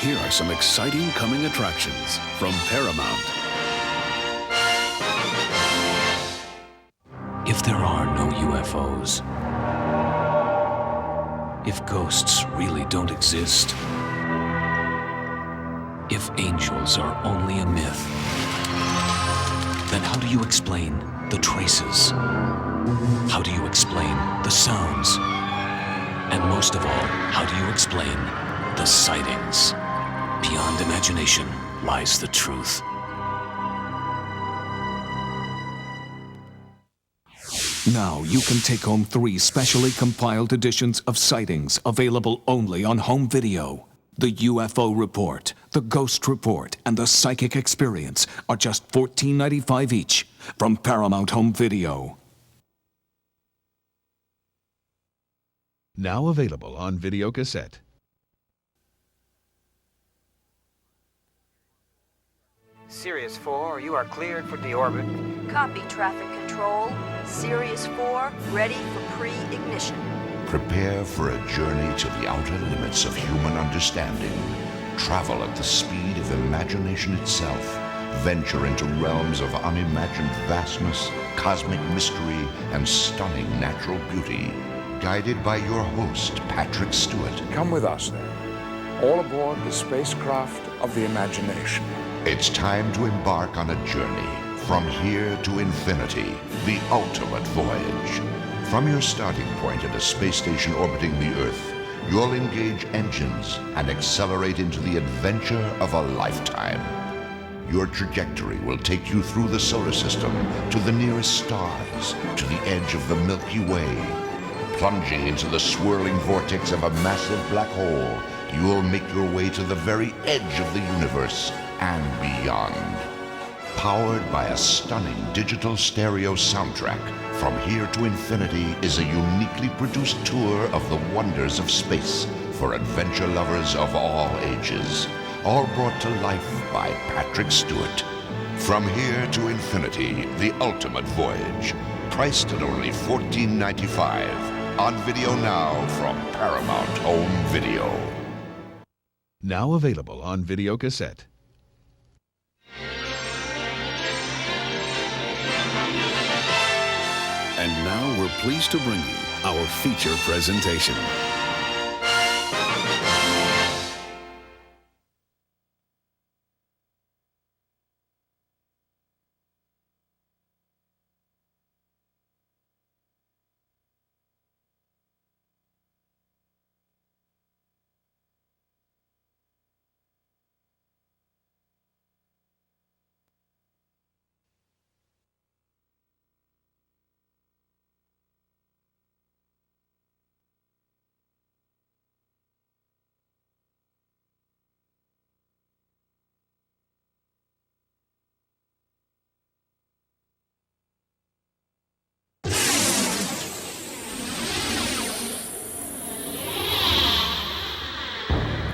Here are some exciting coming attractions from Paramount. If there are no UFOs, if ghosts really don't exist, if angels are only a myth, then how do you explain the traces? How do you explain the sounds? And most of all, how do you explain the sightings? Beyond imagination lies the truth. Now you can take home 3 specially compiled editions of Sightings, available only on home video. The UFO Report, the Ghost Report, and the Psychic Experience are just $14.95 each from Paramount Home Video. Now available on videocassette. Sirius 4, you are cleared for deorbit. Copy, traffic control. Sirius 4, ready for pre-ignition. Prepare for a journey to the outer limits of human understanding. Travel at the speed of imagination itself. Venture into realms of unimagined vastness, cosmic mystery, and stunning natural beauty. Guided by your host, Patrick Stewart. Come with us, then. All aboard the spacecraft of the imagination. It's time to embark on a journey from here to infinity, the ultimate voyage. From your starting point at a space station orbiting the Earth, you'll engage engines and accelerate into the adventure of a lifetime. Your trajectory will take you through the solar system to the nearest stars, to the edge of the Milky Way. Plunging into the swirling vortex of a massive black hole, you will make your way to the very edge of the universe and beyond. Powered by a stunning digital stereo soundtrack, From Here to Infinity is a uniquely produced tour of the wonders of space for adventure lovers of all ages, all brought to life by Patrick Stewart. From Here to Infinity, the ultimate voyage, priced at only $14.95. On video now from Paramount Home Video. Now available on videocassette. And now we're pleased to bring you our feature presentation.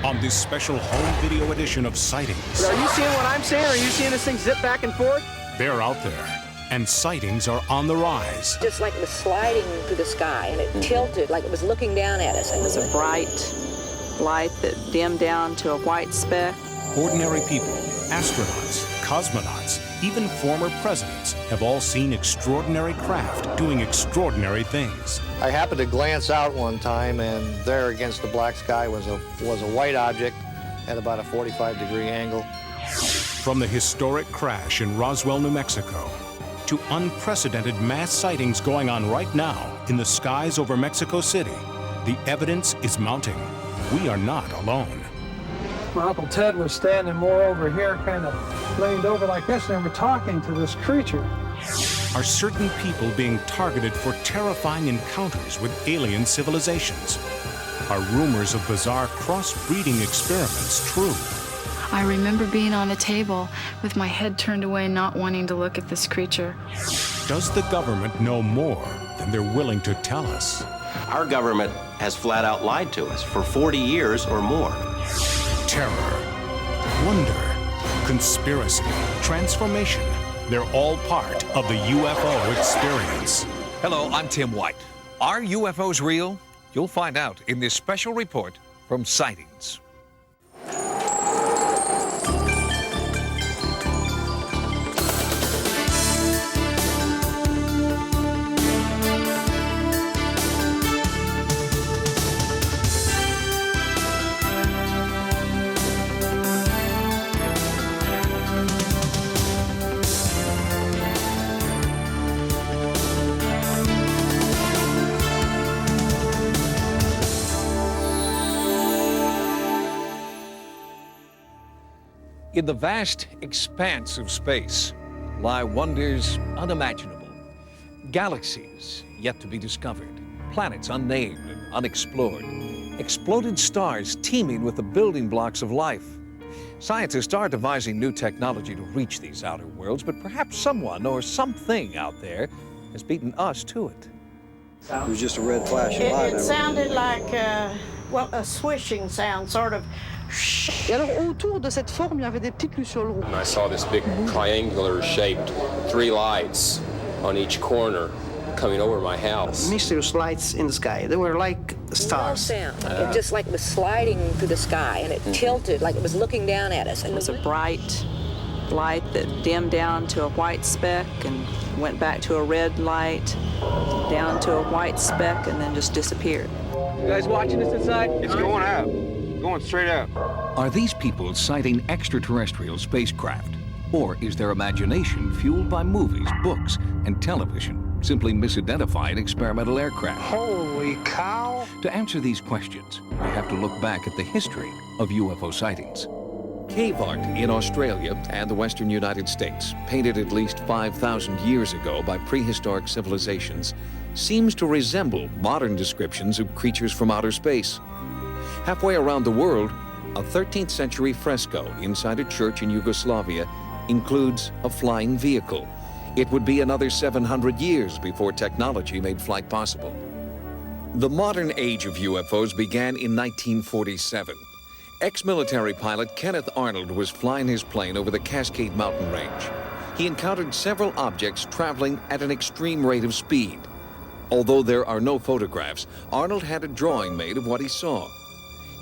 On this special home video edition of Sightings. Are you seeing what I'm seeing? Are you seeing this thing zip back and forth? They're out there, and sightings are on the rise. Just like it was sliding through the sky, and it tilted like it was looking down at us. It was a bright light that dimmed down to a white speck. Ordinary people, astronauts, cosmonauts, even former presidents have all seen extraordinary craft doing extraordinary things. I happened to glance out one time, and there against the black sky was a white object at about a 45-degree angle. From the historic crash in Roswell, New Mexico, to unprecedented mass sightings going on right now in the skies over Mexico City, the evidence is mounting. We are not alone. My Uncle Ted was standing more over here, kind of leaned over like this, and they were talking to this creature. Are certain people being targeted for terrifying encounters with alien civilizations? Are rumors of bizarre crossbreeding experiments true? I remember being on a table with my head turned away, not wanting to look at this creature. Does the government know more than they're willing to tell us? Our government has flat out lied to us for 40 years or more. Terror, wonder, conspiracy, transformation. They're all part of the UFO experience. Hello, I'm Tim White. Are UFOs real? You'll find out in this special report from Sightings. In the vast expanse of space lie wonders unimaginable. Galaxies yet to be discovered, planets unnamed and unexplored, exploded stars teeming with the building blocks of life. Scientists are devising new technology to reach these outer worlds, but perhaps someone or something out there has beaten us to it. It was just a red flash of light. It sounded like, a swishing sound, sort of. Et alors, autour de cette forme, il y avait des petites lucioles rouges. And I saw this big triangular-shaped 3 lights on each corner coming over my house. Mysterious lights in the sky. They were like stars. Sound. It just like was sliding through the sky, and it tilted like it was looking down at us. It was a bright light that dimmed down to a white speck and went back to a red light, down to a white speck, and then just disappeared. You guys watching this inside? It's going up. Going straight up. Are these people sighting extraterrestrial spacecraft? Or is their imagination fueled by movies, books, and television simply misidentified experimental aircraft? Holy cow! To answer these questions, we have to look back at the history of UFO sightings. Cave art in Australia and the western United States, painted at least 5,000 years ago by prehistoric civilizations, seems to resemble modern descriptions of creatures from outer space. Halfway around the world, a 13th century fresco inside a church in Yugoslavia includes a flying vehicle. It would be another 700 years before technology made flight possible. The modern age of UFOs began in 1947. Ex-military pilot Kenneth Arnold was flying his plane over the Cascade Mountain Range. He encountered several objects traveling at an extreme rate of speed. Although there are no photographs, Arnold had a drawing made of what he saw.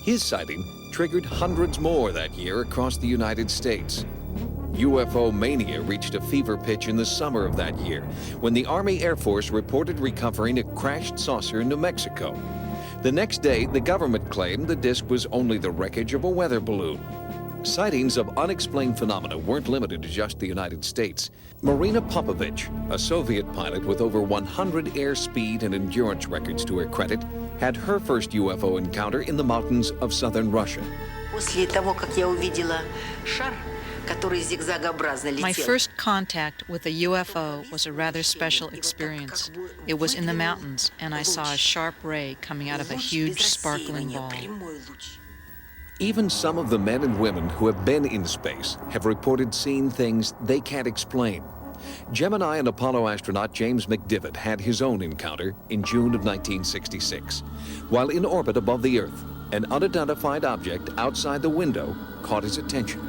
His sighting triggered hundreds more that year across the United States. UFO mania reached a fever pitch in the summer of that year when the Army Air Force reported recovering a crashed saucer in New Mexico. The next day, the government claimed the disc was only the wreckage of a weather balloon. Sightings of unexplained phenomena weren't limited to just the United States. Marina Popovich, a Soviet pilot with over 100 airspeed and endurance records to her credit, had her first UFO encounter in the mountains of southern Russia. My first contact with a UFO was a rather special experience. It was in the mountains, and I saw a sharp ray coming out of a huge sparkling ball. Even some of the men and women who have been in space have reported seeing things they can't explain. Gemini and Apollo astronaut James McDivitt had his own encounter in June of 1966. While in orbit above the Earth, an unidentified object outside the window caught his attention.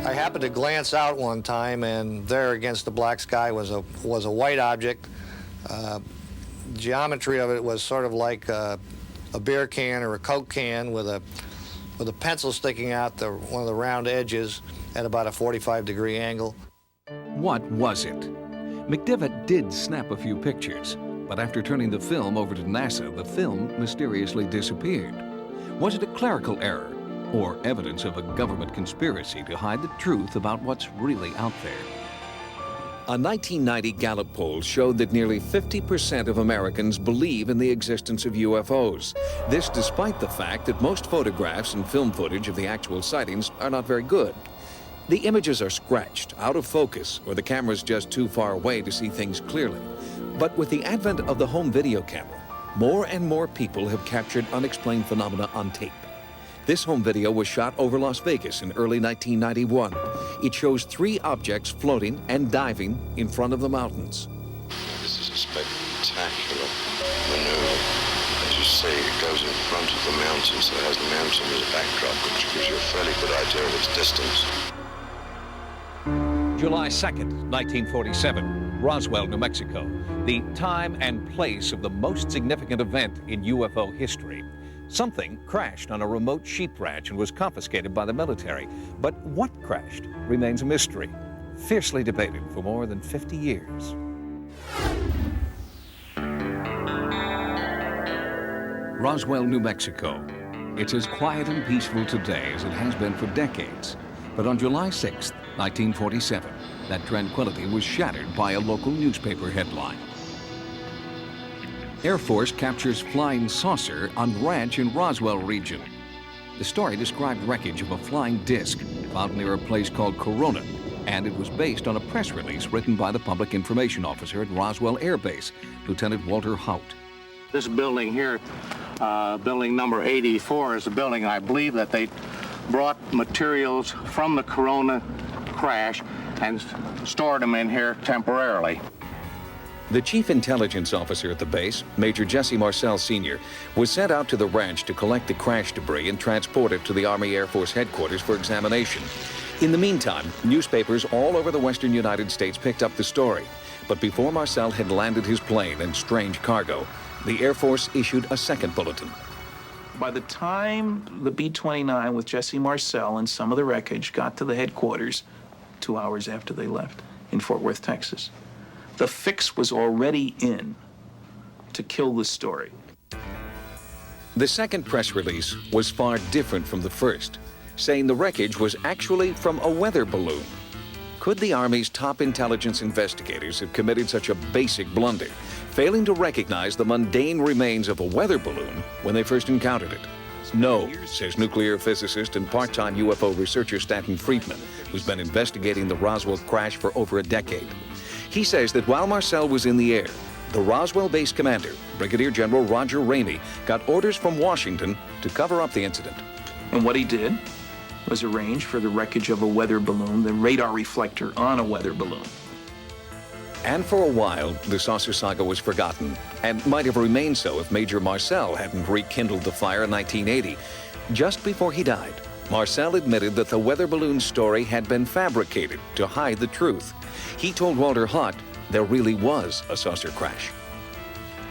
I happened to glance out one time, and there against the black sky was a white object. Geometry of it was sort of like a beer can or a Coke can with a pencil sticking out one of the round edges at about a 45-degree angle. What was it? McDivitt did snap a few pictures, but after turning the film over to NASA, the film mysteriously disappeared. Was it a clerical error or evidence of a government conspiracy to hide the truth about what's really out there? A 1990 Gallup poll showed that nearly 50% of Americans believe in the existence of UFOs. This despite the fact that most photographs and film footage of the actual sightings are not very good. The images are scratched, out of focus, or the camera's just too far away to see things clearly. But with the advent of the home video camera, more and more people have captured unexplained phenomena on tape. This home video was shot over Las Vegas in early 1991. It shows 3 objects floating and diving in front of the mountains. This is a spectacular maneuver. As you say, it goes in front of the mountain, so it has the mountain as a backdrop, which gives you a fairly good idea of its distance. July 2nd, 1947, Roswell, New Mexico, the time and place of the most significant event in UFO history. Something crashed on a remote sheep ranch and was confiscated by the military. But what crashed remains a mystery, fiercely debated for more than 50 years. Roswell, New Mexico. It's as quiet and peaceful today as it has been for decades. But on July 6th, 1947, that tranquility was shattered by a local newspaper headline. Air Force captures flying saucer on ranch in Roswell region. The story described wreckage of a flying disc found near a place called Corona, and it was based on a press release written by the public information officer at Roswell Air Base, Lieutenant Walter Haut. This building here, building number 84, is a building I believe that they brought materials from the Corona crash and stored them in here temporarily. The chief intelligence officer at the base, Major Jesse Marcel Sr., was sent out to the ranch to collect the crash debris and transport it to the Army Air Force headquarters for examination. In the meantime, newspapers all over the western United States picked up the story. But before Marcel had landed his plane and strange cargo, the Air Force issued a second bulletin. By the time the B-29 with Jesse Marcel and some of the wreckage got to the headquarters 2 hours after they left in Fort Worth, Texas, the fix was already in to kill the story. The second press release was far different from the first, saying the wreckage was actually from a weather balloon. Could the Army's top intelligence investigators have committed such a basic blunder, failing to recognize the mundane remains of a weather balloon when they first encountered it? No, says nuclear physicist and part-time UFO researcher Stanton Friedman, who's been investigating the Roswell crash for over a decade. He says that while Marcel was in the air, the Roswell base commander, Brigadier General Roger Ramey, got orders from Washington to cover up the incident. And what he did was arrange for the wreckage of a weather balloon, the radar reflector on a weather balloon. And for a while, the saucer saga was forgotten, and might have remained so if Major Marcel hadn't rekindled the fire in 1980. Just before he died, Marcel admitted that the weather balloon story had been fabricated to hide the truth. He told Walter Haut there really was a saucer crash.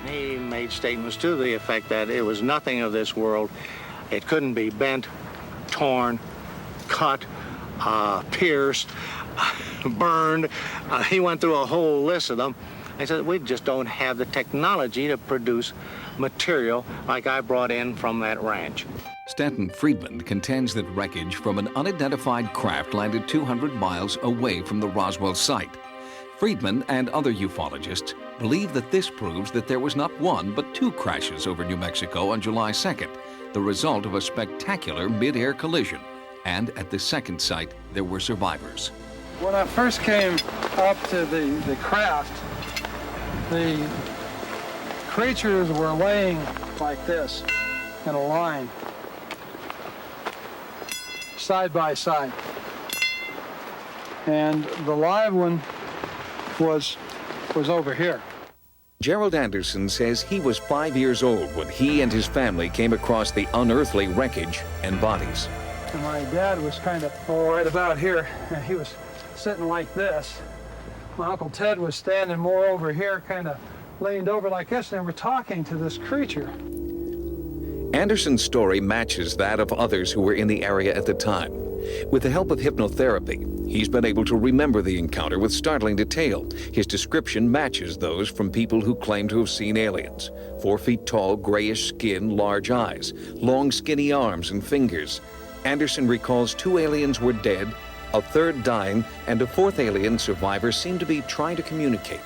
He made statements to the effect that it was nothing of this world. It couldn't be bent, torn, cut, pierced, burned. He went through a whole list of them. I said, we just don't have the technology to produce material like I brought in from that ranch. Stanton Friedman contends that wreckage from an unidentified craft landed 200 miles away from the Roswell site. Friedman and other ufologists believe that this proves that there was not one but two crashes over New Mexico on July 2nd, the result of a spectacular mid-air collision. And at the second site, there were survivors. When I first came up to the craft, the creatures were laying like this in a line, side by side. And the live one was over here. Gerald Anderson says he was 5 years old when he and his family came across the unearthly wreckage and bodies. And my dad was kind of right about here, and he was sitting like this. My Uncle Ted was standing more over here, kind of leaned over like this, and they were talking to this creature. Anderson's story matches that of others who were in the area at the time. With the help of hypnotherapy, he's been able to remember the encounter with startling detail. His description matches those from people who claim to have seen aliens. 4 feet tall, grayish skin, large eyes, long skinny arms and fingers. Anderson recalls 2 aliens were dead, a third dying, and a 4th alien survivor seemed to be trying to communicate.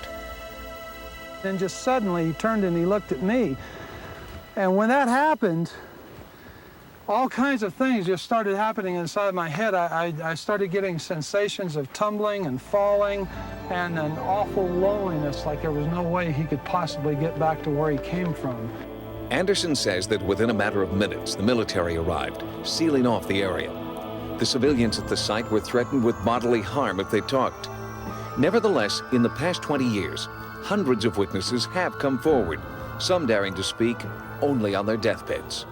Then just suddenly he turned and he looked at me. And when that happened, all kinds of things just started happening inside my head. I started getting sensations of tumbling and falling and an awful loneliness, like there was no way he could possibly get back to where he came from. Anderson says that within a matter of minutes, the military arrived, sealing off the area. The civilians at the site were threatened with bodily harm if they talked. Nevertheless, in the past 20 years, hundreds of witnesses have come forward, some daring to speak only on their deathbeds.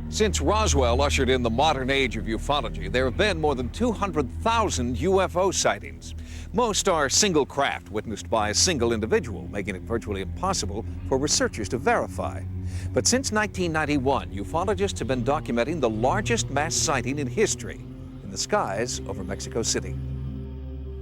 Since Roswell ushered in the modern age of ufology, there have been more than 200,000 UFO sightings. Most are single craft witnessed by a single individual, making it virtually impossible for researchers to verify. But since 1991, ufologists have been documenting the largest mass sighting in history in the skies over Mexico City.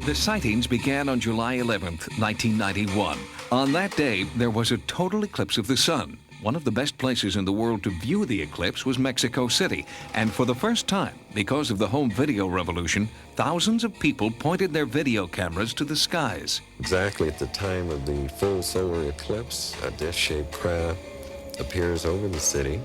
The sightings began on July 11th, 1991. On that day, there was a total eclipse of the sun. One of the best places in the world to view the eclipse was Mexico City. And for the first time, because of the home video revolution, thousands of people pointed their video cameras to the skies. Exactly at the time of the full solar eclipse, a disc-shaped craft appears over the city,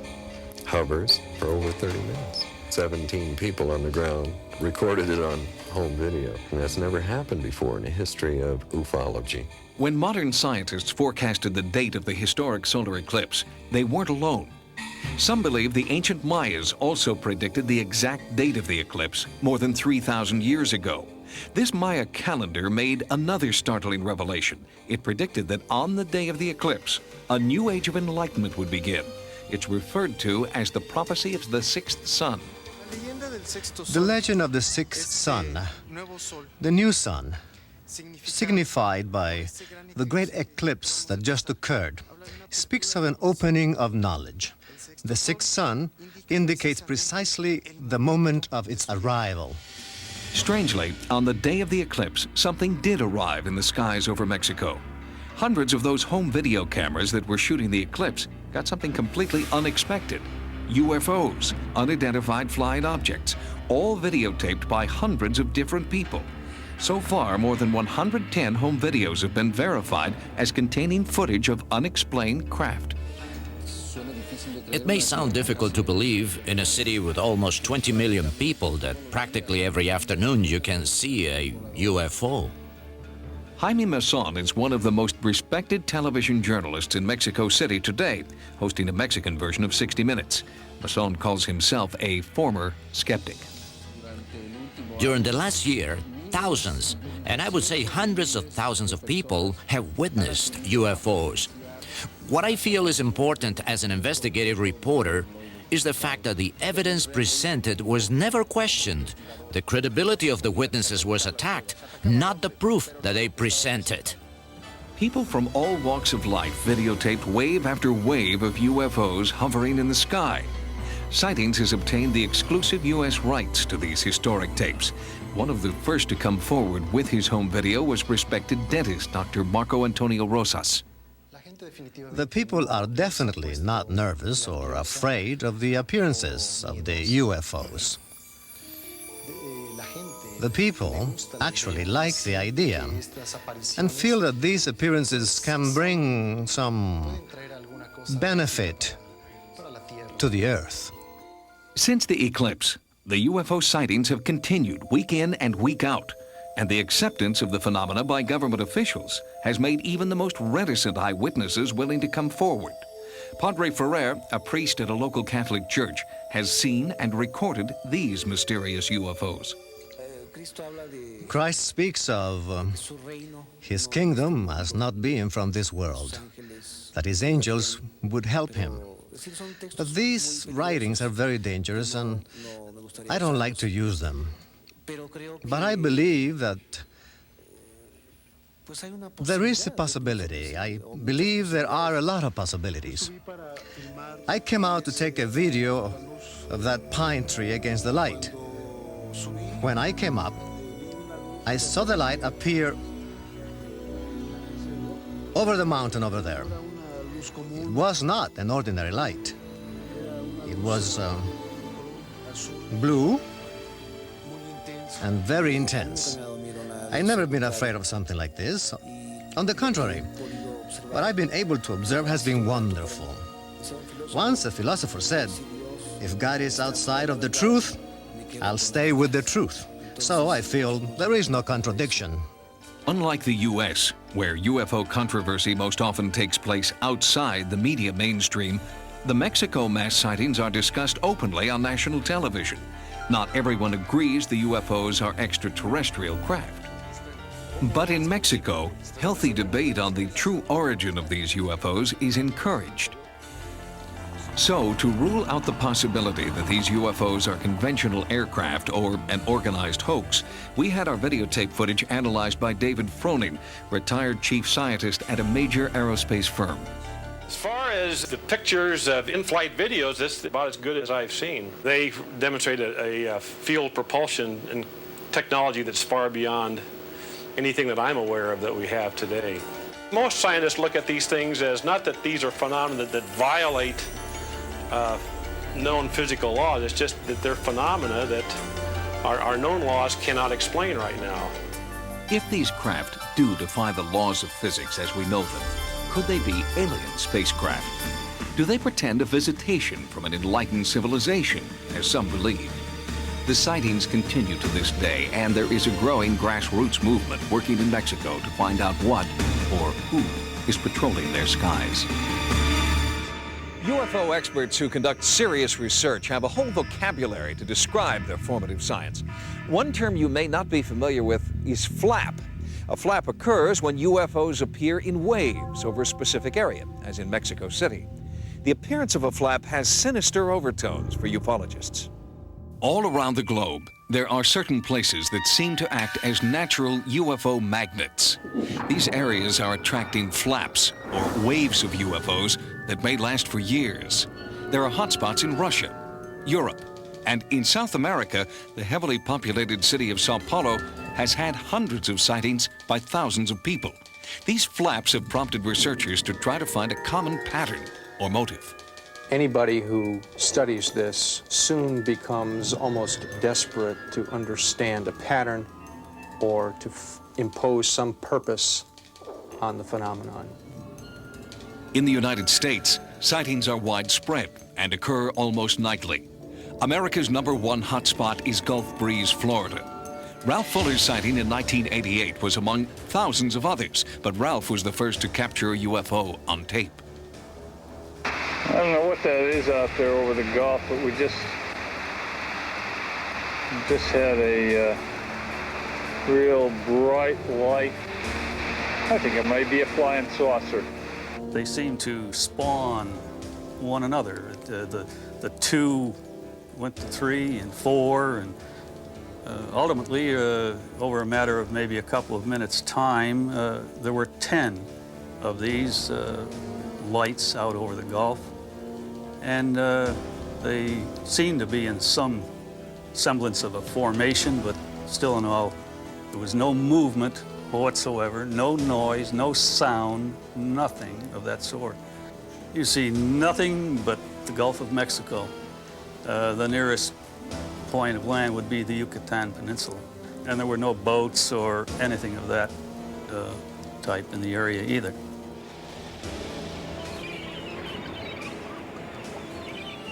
hovers for over 30 minutes. 17 people on the ground recorded it on home video. And that's never happened before in the history of ufology. When modern scientists forecasted the date of the historic solar eclipse, they weren't alone. Some believe the ancient Mayas also predicted the exact date of the eclipse more than 3,000 years ago. This Maya calendar made another startling revelation. It predicted that on the day of the eclipse, a new age of enlightenment would begin. It's referred to as the prophecy of the sixth sun. The legend of the sixth sun, the new sun, signified by the great eclipse that just occurred, speaks of an opening of knowledge. The sixth sun indicates precisely the moment of its arrival. Strangely, on the day of the eclipse, something did arrive in the skies over Mexico. Hundreds of those home video cameras that were shooting the eclipse got something completely unexpected. UFOs, unidentified flying objects, all videotaped by hundreds of different people. So far, more than 110 home videos have been verified as containing footage of unexplained craft. It may sound difficult to believe in a city with almost 20 million people that practically every afternoon you can see a UFO. Jaime Mason is one of the most respected television journalists in Mexico City today, hosting a Mexican version of 60 Minutes. Mason calls himself a former skeptic. During the last year, thousands, and I would say hundreds of thousands of people have witnessed UFOs. What I feel is important as an investigative reporter is the fact that the evidence presented was never questioned. The credibility of the witnesses was attacked, not the proof that they presented. People from all walks of life videotaped wave after wave of UFOs hovering in the sky. Sightings has obtained the exclusive U.S. rights to these historic tapes. One of the first to come forward with his home video was respected dentist Dr. Marco Antonio Rosas. The people are definitely not nervous or afraid of the appearances of the UFOs. The people actually like the idea and feel that these appearances can bring some benefit to the Earth. Since the eclipse, the UFO sightings have continued week in and week out, and the acceptance of the phenomena by government officials has made even the most reticent eyewitnesses willing to come forward. Padre Ferrer, a priest at a local Catholic church, has seen and recorded these mysterious UFOs. Christ speaks of his kingdom as not being from this world, that his angels would help him. But these writings are very dangerous and I don't like to use them. But I believe that there is a possibility. I believe there are a lot of possibilities. I came out to take a video of that pine tree against the light. When I came up, I saw the light appear over the mountain over there. It was not an ordinary light. It was blue and very intense. I've never been afraid of something like this. On the contrary, what I've been able to observe has been wonderful. Once a philosopher said, if God is outside of the truth, I'll stay with the truth. So I feel there is no contradiction. Unlike the U.S., where UFO controversy most often takes place outside the media mainstream, the Mexico mass sightings are discussed openly on national television. Not everyone agrees the UFOs are extraterrestrial craft. But in Mexico, healthy debate on the true origin of these UFOs is encouraged. So, to rule out the possibility that these UFOs are conventional aircraft or an organized hoax, we had our videotape footage analyzed by David Froning, retired chief scientist at a major aerospace firm. As far as the pictures of in-flight videos, this is about as good as I've seen. They demonstrate a field propulsion and technology that's far beyond anything that I'm aware of that we have today. Most scientists look at these things as not that these are phenomena that violate known physical laws, it's just that they're phenomena that our known laws cannot explain right now. If these craft do defy the laws of physics as we know them, could they be alien spacecraft? Do they pretend a visitation from an enlightened civilization, as some believe? The sightings continue to this day, and there is a growing grassroots movement working in Mexico to find out what or who is patrolling their skies. UFO experts who conduct serious research have a whole vocabulary to describe their formative science. One term you may not be familiar with is flap. A flap occurs when UFOs appear in waves over a specific area, as in Mexico City. The appearance of a flap has sinister overtones for ufologists. All around the globe, there are certain places that seem to act as natural UFO magnets. These areas are attracting flaps, or waves of UFOs, that may last for years. There are hotspots in Russia, Europe, and in South America, the heavily populated city of Sao Paulo has had hundreds of sightings by thousands of people. These flaps have prompted researchers to try to find a common pattern or motive. Anybody who studies this soon becomes almost desperate to understand a pattern or to impose some purpose on the phenomenon. In the United States, sightings are widespread and occur almost nightly. America's #1 hotspot is Gulf Breeze, Florida. Ralph Fuller's sighting in 1988 was among thousands of others, but Ralph was the first to capture a UFO on tape. I don't know what that is out there over the Gulf, but we just had a real bright light. I think it might be a flying saucer. They seem to spawn one another. The two went to 3 and 4, and ultimately, over a matter of maybe a couple of minutes' time, there were 10 of these lights out over the Gulf. And they seemed to be in some semblance of a formation, but still in all, there was no movement whatsoever, no noise, no sound, nothing of that sort. You see nothing but the Gulf of Mexico. The nearest point of land would be the Yucatan Peninsula. And there were no boats or anything of that type in the area either.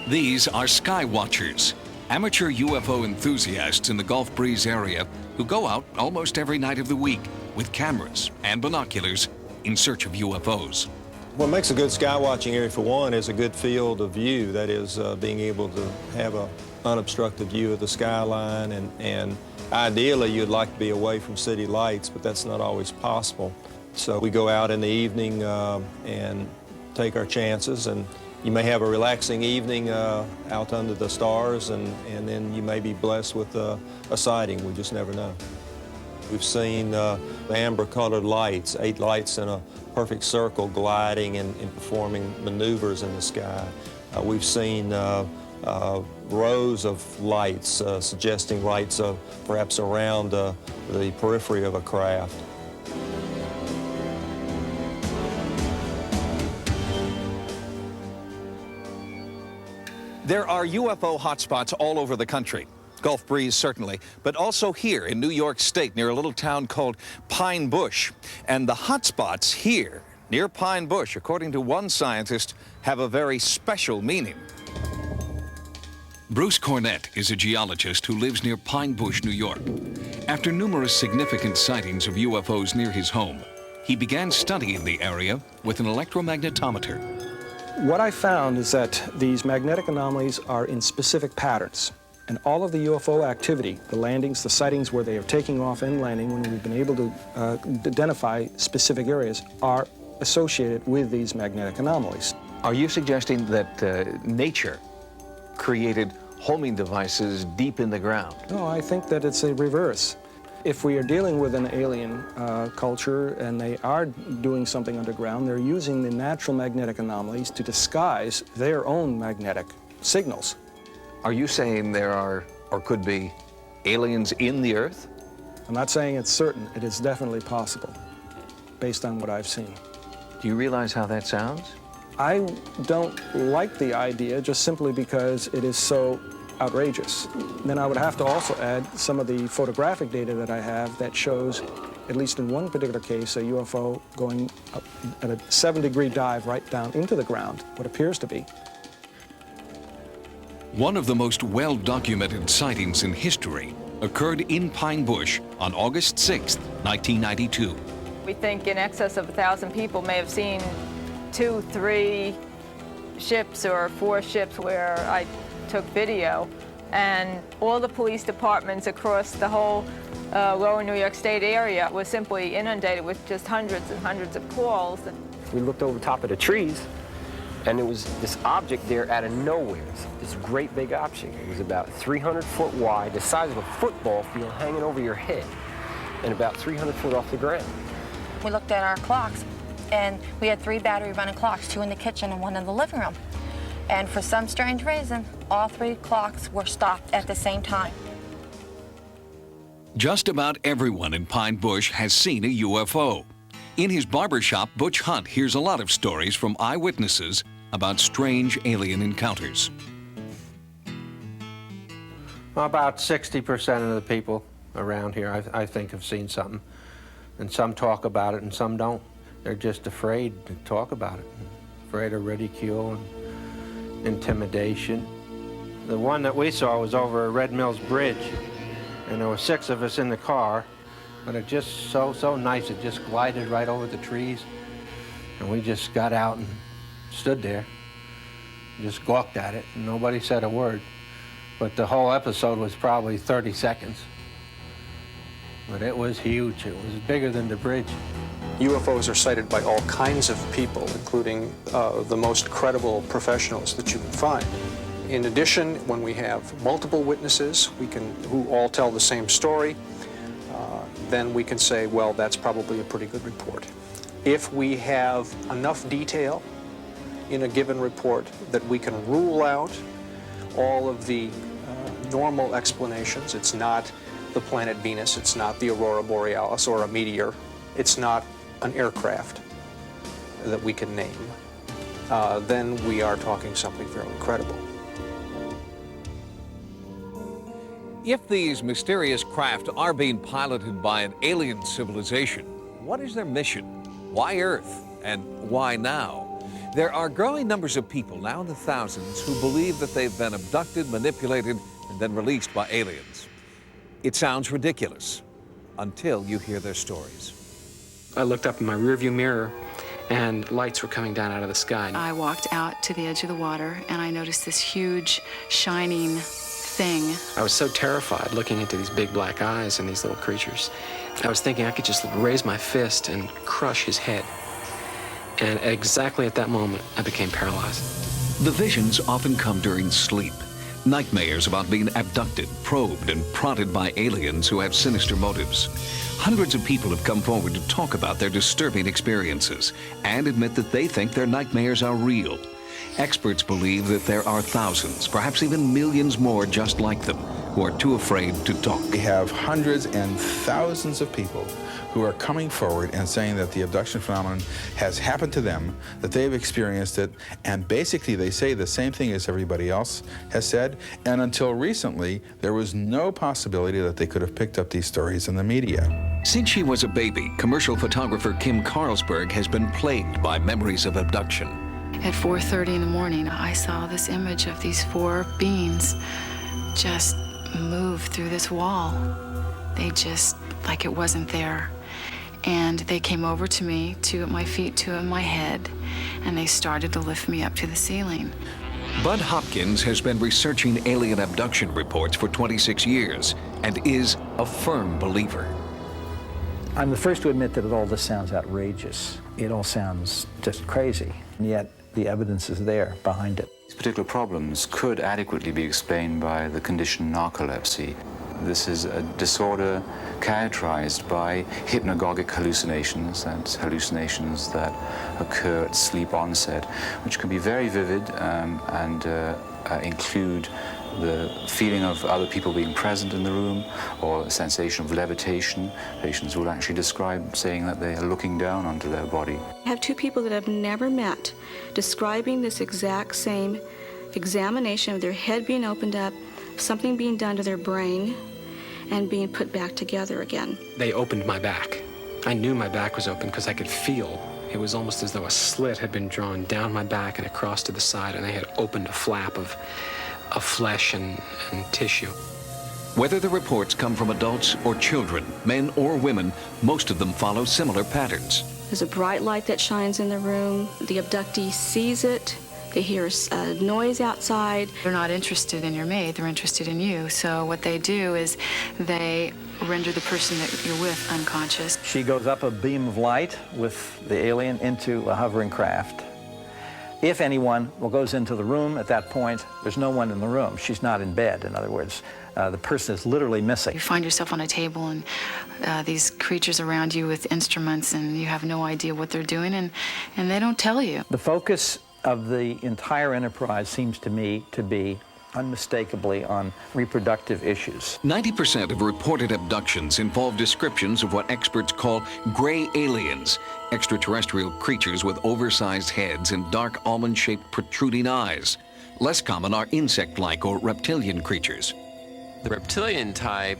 These are sky watchers, amateur UFO enthusiasts in the Gulf Breeze area who go out almost every night of the week with cameras and binoculars in search of UFOs. What makes a good sky watching area, for one, is a good field of view. That is, being able to have an unobstructed view of the skyline, and ideally you'd like to be away from city lights, but that's not always possible. So we go out in the evening and take our chances, and you may have a relaxing evening out under the stars, and then you may be blessed with a sighting. We just never know. We've seen amber-colored lights, 8 lights in a perfect circle gliding and performing maneuvers in the sky. We've seen rows of lights suggesting lights perhaps around the periphery of a craft. There are UFO hotspots all over the country. Gulf Breeze, certainly, but also here in New York State near a little town called Pine Bush. And the hotspots here near Pine Bush, according to one scientist, have a very special meaning. Bruce Cornett is a geologist who lives near Pine Bush, New York. After numerous significant sightings of UFOs near his home, he began studying the area with an electromagnetometer. What I found is that these magnetic anomalies are in specific patterns. And all of the UFO activity, the landings, the sightings where they are taking off and landing, when we've been able to identify specific areas, are associated with these magnetic anomalies. Are you suggesting that nature created homing devices deep in the ground? No, I think that it's a reverse. If we are dealing with an alien culture and they are doing something underground, they're using the natural magnetic anomalies to disguise their own magnetic signals. Are you saying there are, or could be, aliens in the Earth? I'm not saying it's certain. It is definitely possible, based on what I've seen. Do you realize how that sounds? I don't like the idea just simply because it is so outrageous. Then I would have to also add some of the photographic data that I have that shows, at least in one particular case, a UFO going up at a 7-degree dive right down into the ground, what appears to be. One of the most well-documented sightings in history occurred in Pine Bush on August 6, 1992. We think in excess of 1,000 people may have seen 2, 3 ships or 4 ships where I took video, and all the police departments across the whole lower New York State area was simply inundated with just hundreds and hundreds of calls. We looked over top of the trees, and there was this object there out of nowhere, this great big object. It was about 300 foot wide, the size of a football field hanging over your head, and about 300 foot off the ground. We looked at our clocks, and we had 3 battery-running clocks, 2 in the kitchen and 1 in the living room. And for some strange reason, all 3 clocks were stopped at the same time. Just about everyone in Pine Bush has seen a UFO. In his barbershop, Butch Hunt hears a lot of stories from eyewitnesses about strange alien encounters. About 60% of the people around here, I think, have seen something. And some talk about it and some don't. They're just afraid to talk about it. Afraid of ridicule and intimidation. The one that we saw was over Red Mills Bridge, and there were 6 of us in the car, but it just so nice. It just glided right over the trees, and we just got out and stood there, just gawked at it, and nobody said a word. But the whole episode was probably 30 seconds. But it was huge. It was bigger than the bridge. UFOs are cited by all kinds of people, including the most credible professionals that you can find. In addition, when we have multiple witnesses who all tell the same story, then we can say, well, that's probably a pretty good report. If we have enough detail in a given report that we can rule out all of the normal explanations, it's not the planet Venus, it's not the aurora borealis or a meteor, it's not an aircraft that we can name, then we are talking something fairly credible. If these mysterious craft are being piloted by an alien civilization, what is their mission? Why Earth? And why now? There are growing numbers of people, now in the thousands, who believe that they've been abducted, manipulated, and then released by aliens. It sounds ridiculous until you hear their stories. I looked up in my rearview mirror, and lights were coming down out of the sky. I walked out to the edge of the water, and I noticed this huge, shining thing. I was so terrified looking into these big black eyes and these little creatures. I was thinking I could just raise my fist and crush his head. And exactly at that moment, I became paralyzed. The visions often come during sleep. Nightmares about being abducted, probed, and prodded by aliens who have sinister motives. Hundreds of people have come forward to talk about their disturbing experiences and admit that they think their nightmares are real. Experts believe that there are thousands, perhaps even millions more just like them, who are too afraid to talk. We have hundreds and thousands of people who are coming forward and saying that the abduction phenomenon has happened to them, that they've experienced it, and basically they say the same thing as everybody else has said, and until recently, there was no possibility that they could have picked up these stories in the media. Since she was a baby, commercial photographer Kim Carlsberg has been plagued by memories of abduction. At 4:30 in the morning, I saw this image of these 4 beings just move through this wall. They just, like it wasn't there. And they came over to me, 2 at my feet, 2 in my head, and they started to lift me up to the ceiling. Bud Hopkins has been researching alien abduction reports for 26 years and is a firm believer. I'm the first to admit that all this sounds outrageous. It all sounds just crazy, and yet the evidence is there behind it. These particular problems could adequately be explained by the condition narcolepsy. This is a disorder characterized by hypnagogic hallucinations, that's hallucinations that occur at sleep onset, which can be very vivid and include the feeling of other people being present in the room or a sensation of levitation. Patients will actually describe saying that they are looking down onto their body. I have 2 people that I've never met describing this exact same examination of their head being opened up, something being done to their brain, and being put back together again. They opened my back. I knew my back was open because I could feel. It was almost as though a slit had been drawn down my back and across to the side, and they had opened a flap of of flesh and tissue. Whether the reports come from adults or children, men or women, most of them follow similar patterns. There's a bright light that shines in the room. The abductee sees it. They hear a noise outside. They're not interested in your mate, they're interested in you. So what they do is they render the person that you're with unconscious. She goes up a beam of light with the alien into a hovering craft. If anyone goes into the room at that point, there's no one in the room. She's not in bed, in other words. The person is literally missing. You find yourself on a table and these creatures around you with instruments, and you have no idea what they're doing, and they don't tell you. The focus of the entire enterprise seems to me to be unmistakably on reproductive issues. 90% of reported abductions involve descriptions of what experts call gray aliens, extraterrestrial creatures with oversized heads and dark almond-shaped protruding eyes. Less common are insect-like or reptilian creatures. The reptilian type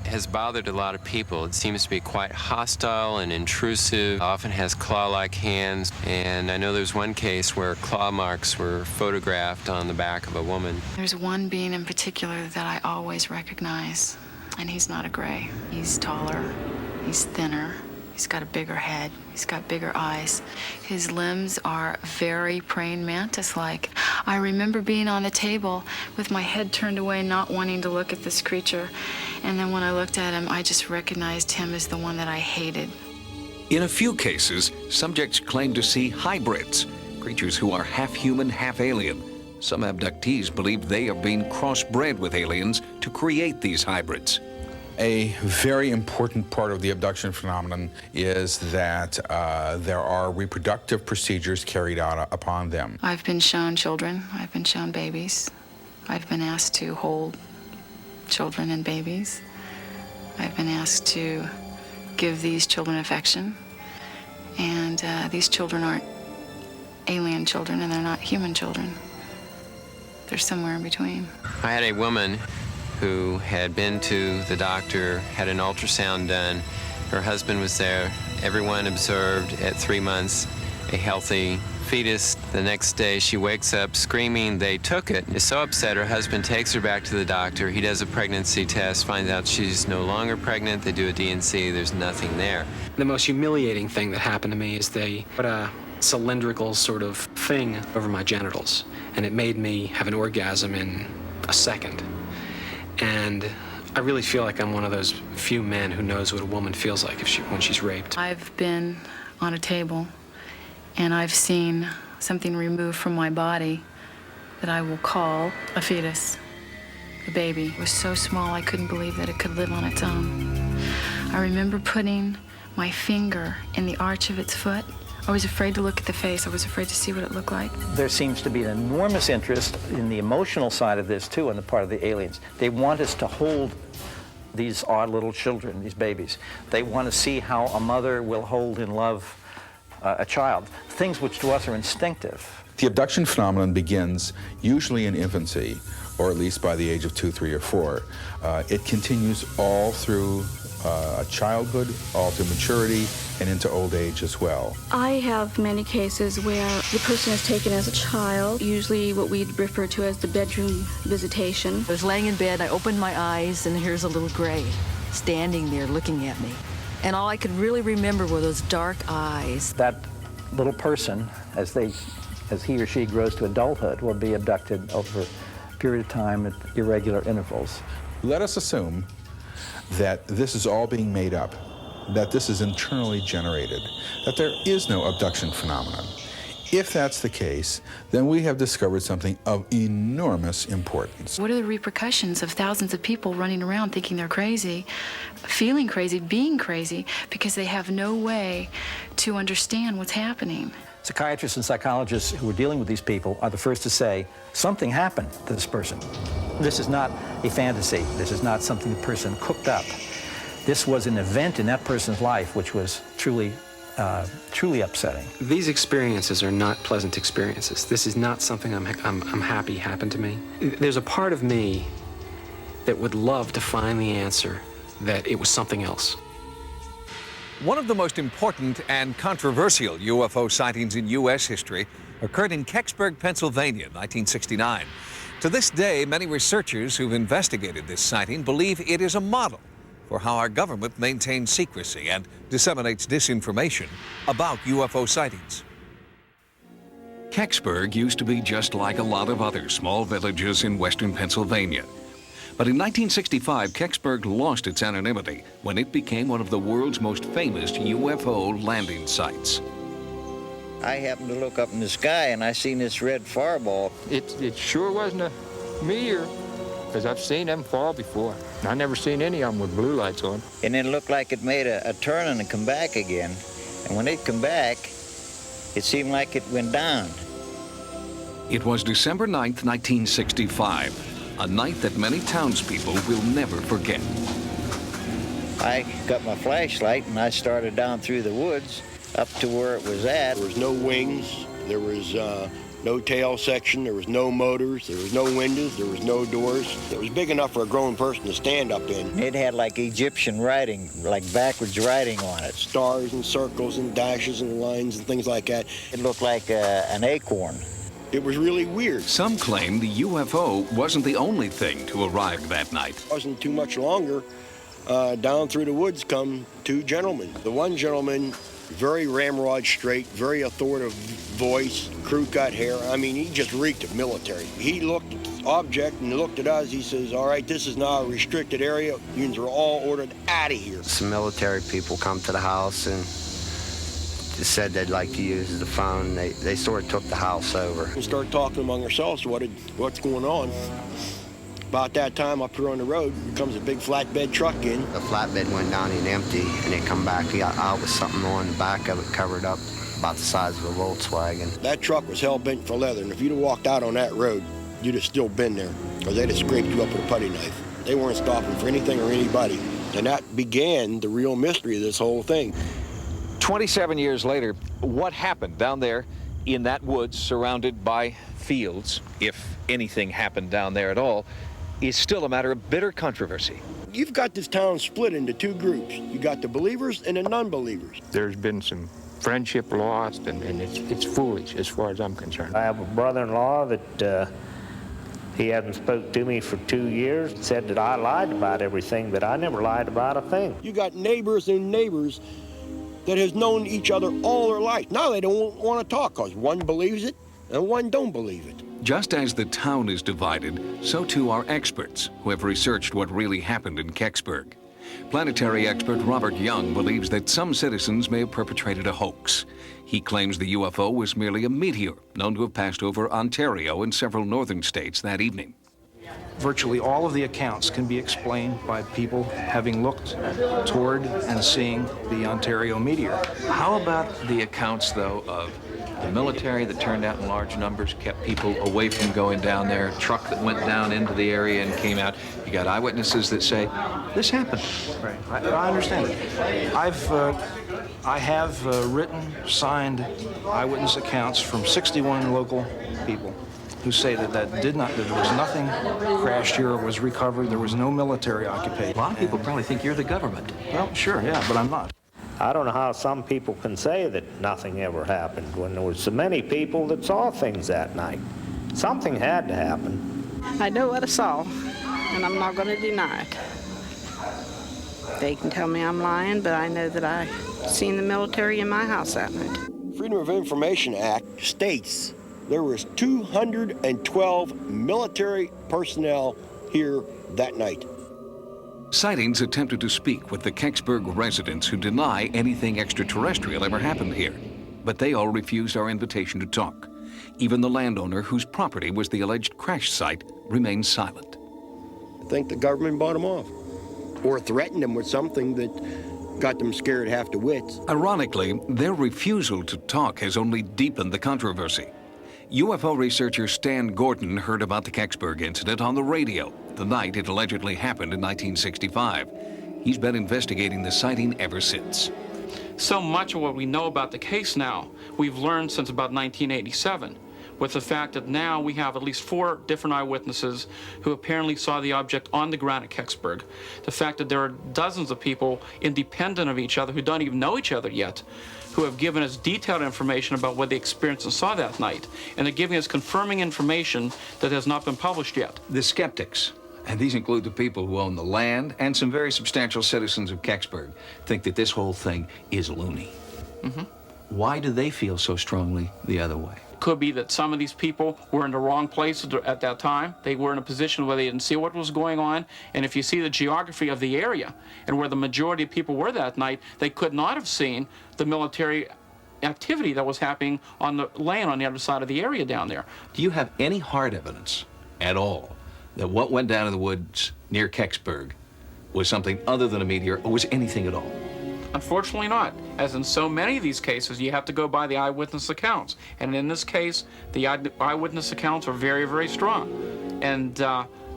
has bothered a lot of people. It seems to be quite hostile and intrusive, often has claw-like hands, and I know there's one case where claw marks were photographed on the back of a woman. There's one being in particular that I always recognize, and he's not a gray. He's taller, he's thinner, he's got a bigger head, he's got bigger eyes. His limbs are very praying mantis-like. I remember being on the table with my head turned away, not wanting to look at this creature. And then when I looked at him, I just recognized him as the one that I hated. In a few cases, subjects claim to see hybrids, creatures who are half human, half alien. Some abductees believe they are being crossbred with aliens to create these hybrids. A very important part of the abduction phenomenon is that there are reproductive procedures carried out upon them. I've been shown children, I've been shown babies. I've been asked to hold children and babies. I've been asked to give these children affection. And these children aren't alien children, and they're not human children. They're somewhere in between. I had a woman who had been to the doctor, had an ultrasound done. Her husband was there. Everyone observed at 3 months a healthy fetus. The next day she wakes up screaming. They took it. Is so upset, her husband takes her back to the doctor. He does a pregnancy test, finds out she's no longer pregnant. They do a D&C, there's nothing there. The most humiliating thing that happened to me is they put a cylindrical sort of thing over my genitals, and it made me have an orgasm in a second. And I really feel like I'm one of those few men who knows what a woman feels like when she's raped. I've been on a table and I've seen something removed from my body that I will call a fetus, a baby. It was so small I couldn't believe that it could live on its own. I remember putting my finger in the arch of its foot. I was afraid to look at the face. I was afraid to see what it looked like. There seems to be an enormous interest in the emotional side of this, too, on the part of the aliens. They want us to hold these odd little children, these babies. They want to see how a mother will hold in love a child, things which to us are instinctive. The abduction phenomenon begins usually in infancy, or at least by the age of 2, 3, or 4. It continues all through childhood, all through maturity, and into old age as well. I have many cases where the person is taken as a child, usually what we refer to as the bedroom visitation. I was laying in bed, I opened my eyes, and here's a little gray standing there looking at me. And all I could really remember were those dark eyes. That little person, as he or she grows to adulthood, will be abducted over a period of time at irregular intervals. Let us assume that this is all being made up, that this is internally generated, that there is no abduction phenomenon. If that's the case, then we have discovered something of enormous importance. What are the repercussions of thousands of people running around thinking they're crazy, feeling crazy, being crazy, because they have no way to understand what's happening? Psychiatrists and psychologists who are dealing with these people are the first to say, something happened to this person. This is not a fantasy. This is not something the person cooked up. This was an event in that person's life which was truly upsetting. These experiences are not pleasant experiences. This is not something I'm happy happened to me. There's a part of me that would love to find the answer that it was something else. One of the most important and controversial UFO sightings in U.S. history occurred in Kecksburg, Pennsylvania in 1969. To this day, many researchers who've investigated this sighting believe it is a model for how our government maintains secrecy and disseminates disinformation about UFO sightings. Kecksburg used to be just like a lot of other small villages in western Pennsylvania. But in 1965, Kecksburg lost its anonymity when it became one of the world's most famous UFO landing sites. I happened to look up in the sky and I seen this red fireball. It sure wasn't a meteor, because I've seen them fall before. I never seen any of them with blue lights on. And it looked like it made a turn and come back again. And when it come back, it seemed like it went down. It was December 9th, 1965, a night that many townspeople will never forget. I got my flashlight and I started down through the woods up to where it was at. There was no wings, there was no tail section, there was no motors, there was no windows, there was no doors. It was big enough for a grown person to stand up in. It had like Egyptian writing, like backwards writing on it. Stars and circles and dashes and lines and things like that. It looked like an acorn. It was really weird. Some claim the UFO wasn't the only thing to arrive that night. It wasn't too much longer. Down through the woods come two gentlemen. The one gentleman, very ramrod straight, very authoritative voice, crew-cut hair. I mean, he just reeked of military. He looked at the object and looked at us. He says, all right, this is now a restricted area. You are all ordered out of here. Some military people come to the house and said they'd like to use the phone. They sort of took the house over. We started talking among ourselves, what's going on. About that time, up here on the road, comes a big flatbed truck in. The flatbed went down and empty, and it come back out with something on the back of it covered up about the size of a Volkswagen. That truck was hell-bent for leather, and if you'd have walked out on that road, you'd have still been there, because they'd have scraped you up with a putty knife. They weren't stopping for anything or anybody. And that began the real mystery of this whole thing. 27 years later, what happened down there in that woods surrounded by fields, if anything happened down there at all, is still a matter of bitter controversy. You've got this town split into two groups. You got the believers and the non-believers. There's been some friendship lost, and it's foolish as far as I'm concerned. I have a brother-in-law that he hasn't spoke to me for 2 years, said that I lied about everything, but I never lied about a thing. You got neighbors and neighbors that has known each other all their life. Now they don't want to talk because one believes it and one don't believe it. Just as the town is divided, so too are experts who have researched what really happened in Kecksburg. Planetary expert Robert Young believes that some citizens may have perpetrated a hoax. He claims the UFO was merely a meteor known to have passed over Ontario and several northern states that evening. Virtually all of the accounts can be explained by people having looked toward and seeing the Ontario meteor. How about the accounts, though, of the military that turned out in large numbers, kept people away from going down there, a truck that went down into the area and came out? You got eyewitnesses that say, this happened. Right, I understand it. I have written, signed eyewitness accounts from 61 local people who say that there was nothing crashed here or was recovered. There was no military occupation. A lot of people probably think you're the government. Well, sure, yeah, but I'm not. I don't know how some people can say that nothing ever happened when there were so many people that saw things that night. Something had to happen. I know what I saw, and I'm not going to deny it. They can tell me I'm lying, but I know that I seen the military in my house that night. Freedom of Information Act states there was 212 military personnel here that night. Sightings attempted to speak with the Kecksburg residents who deny anything extraterrestrial ever happened here, but they all refused our invitation to talk. Even the landowner whose property was the alleged crash site remained silent. I think the government bought them off, or threatened them with something that got them scared half to wits. Ironically, their refusal to talk has only deepened the controversy. UFO researcher Stan Gordon heard about the Kecksburg incident on the radio the night it allegedly happened in 1965. He's been investigating the sighting ever since. So much of what we know about the case now, we've learned since about 1987. with the fact that now we have at least 4 different eyewitnesses who apparently saw the object on the ground at Kecksburg. The fact that there are dozens of people independent of each other who don't even know each other yet, who have given us detailed information about what they experienced and saw that night. And they're giving us confirming information that has not been published yet. The skeptics, and these include the people who own the land and some very substantial citizens of Kecksburg, think that this whole thing is loony. Why do they feel so strongly the other way? Could be that some of these people were in the wrong place at that time. They were in a position where they didn't see what was going on. And if you see the geography of the area and where the majority of people were that night, they could not have seen the military activity that was happening on the land on the other side of the area down there. Do you have any hard evidence at all that what went down in the woods near Kecksburg was something other than a meteor, or was anything at all? Unfortunately not. As in so many of these cases, you have to go by the eyewitness accounts. And in this case, the eyewitness accounts are very, very strong. And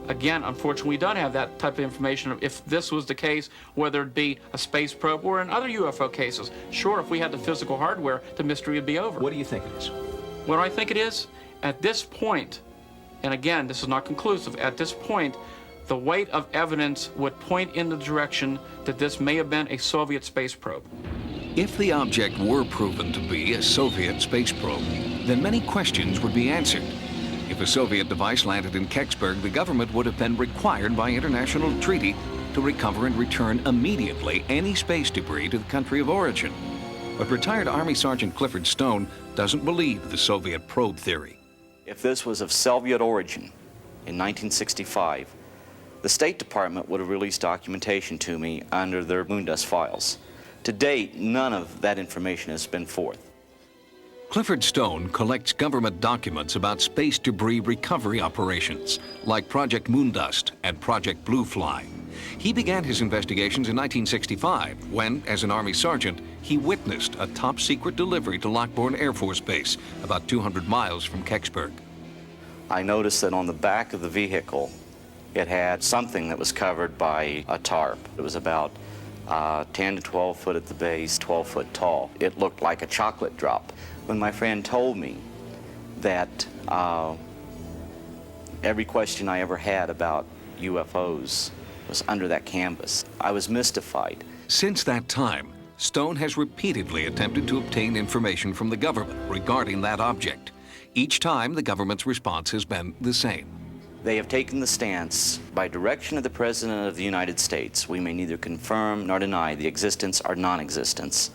again, unfortunately, we don't have that type of information. If this was the case, whether it be a space probe or in other UFO cases, sure, if we had the physical hardware, the mystery would be over. What do you think it is? What do I think it is? At this point, and again, this is not conclusive, at this point, the weight of evidence would point in the direction that this may have been a Soviet space probe. If the object were proven to be a Soviet space probe, then many questions would be answered. If a Soviet device landed in Kecksburg, the government would have been required by international treaty to recover and return immediately any space debris to the country of origin. But retired Army Sergeant Clifford Stone doesn't believe the Soviet probe theory. If this was of Soviet origin in 1965, the State Department would have released documentation to me under their Moondust files. To date, none of that information has been forth. Clifford Stone collects government documents about space debris recovery operations, like Project Moondust and Project Blue Fly. He began his investigations in 1965 when, as an Army sergeant, he witnessed a top-secret delivery to Lockbourne Air Force Base, about 200 miles from Kecksburg. I noticed that on the back of the vehicle, it had something that was covered by a tarp. It was about 10 to 12 foot at the base, 12 foot tall. It looked like a chocolate drop. When my friend told me that every question I ever had about UFOs was under that canvas, I was mystified. Since that time, Stone has repeatedly attempted to obtain information from the government regarding that object. Each time, the government's response has been the same. They have taken the stance, by direction of the President of the United States, we may neither confirm nor deny the existence or non-existence